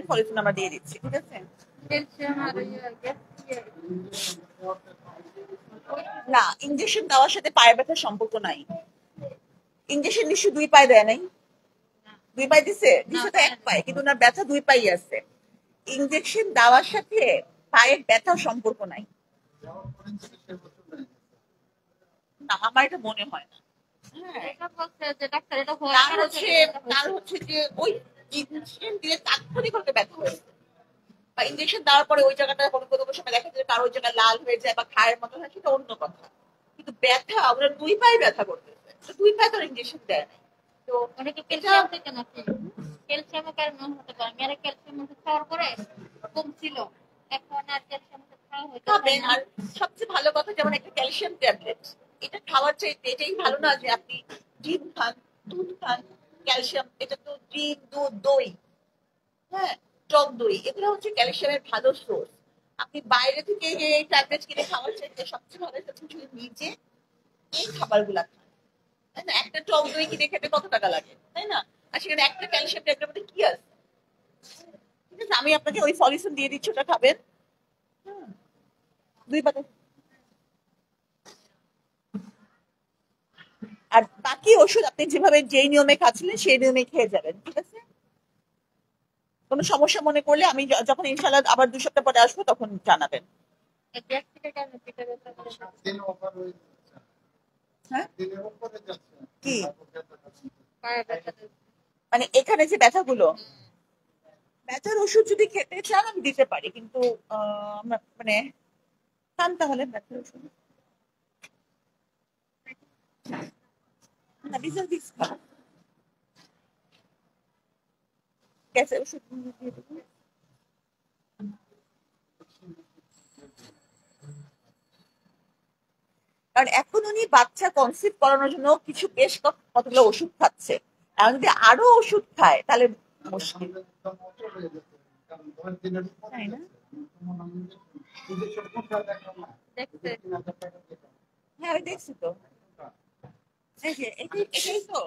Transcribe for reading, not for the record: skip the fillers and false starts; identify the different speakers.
Speaker 1: Second solution আমরা দিয়ে দিচ্ছি, ঠিক আছে? না, ইনজেকশন দেওয়ার সাথে পায়ের ব্যথার সম্পর্ক নাই। ইনজেকশন নিশ্চয়ই 2 পায়ে দেয় নাই? 2 পায়ে দিছে? দিছে তো 1 পায়ে, কিন্তু ওনার ব্যথা 2 পায়ে আছে। ইনজেকশন দেওয়ার সাথে পায়ের ব্যথার সম্পর্ক নাই। না, আমার এটা মনে হয় না। তার হচ্ছে যে ওই ইনজেকশন দিয়ে তাৎক্ষণিকভাবে ব্যথা হয়েছে, বা ইনজেকশন দেওয়ার পরে ওই জায়গাটা কোনো কোনো সময় দেখা যায় কারো ওই জায়গায় লাল হয়ে যায় বা ঘায়ের মতো হয়, সেটা অন্য কথা। কিন্তু ব্যথা ওরা 2 পায়ে ব্যথা করতেছে, 2 পায়ে তো ইনজেকশন দেয় না। তো
Speaker 2: অনেকে ক্যালসিয়াম থেকে নাকি ক্যালসিয়ামের কারণে হতে পারে। মেয়েরা ক্যালসিয়াম খাওয়ার পরে কমছিল, এখন আর ক্যালসিয়াম খাওয়া হইতে
Speaker 1: খাবেন। আর সবচেয়ে ভালো কথা, যেমন একটা ক্যালসিয়াম ট্যাবলেট, এটা খাওয়ার চাইতে এটাই ভালো না যে আপনি ডিম খান, দুধ খান। ক্যালসিয়াম, এটা তো ডিম, দুধ, দই, হ্যাঁ, টক দই, এগুলো হচ্ছে ক্যালসিয়ামের ভালো সোর্স। আপনি বাইরে থেকে এই ট্যাবলেট কিনে খাওয়ার চাইতে সবচেয়ে ভালো হচ্ছে নিজে এই খাবারগুলা খান, তাই না? একটা টক দই কিনে খেতে কত টাকা লাগে, তাই না? আর সেখানে একটা ক্যালসিয়াম ট্যাবলেট মধ্যে কি আছে? ঠিক আছে, আমি আপনাকে ওই সলিউশন দিয়ে দিচ্ছি, ওটা খাবেন। 2 পাতা। আর বাকি ওষুধ আপনি যেভাবে যেই নিয়মে খাচ্ছিলেন সেই নিয়মে খেয়ে যাবেন, ঠিক আছে? কোনো সমস্যা মনে করলে আমি যখন ইনশাআল্লাহ আবার 2 সপ্তাহ পরে আসবো তখন জানাবেন। হ্যাঁ, কি মানে এখানে যে ব্যথাগুলো, ব্যথার ওষুধ যদি খেতে চান আমি দিতে পারি, কিন্তু মানে খান তাহলে ব্যথার ওষুধ। না, বিজল বিক্স খান, গ্যাসের ওষুধ দিয়ে দেবো। কারণ এখন উনি বাচ্চা কনসিভ করানোর জন্য কিছু বেশ কতগুলো ওষুধ খাচ্ছে, এখন যদি আরো ওষুধ খায় তাহলে মুশকিল, তাই না? হ্যাঁ, আমি দেখছি তো। এই যে এটাই তো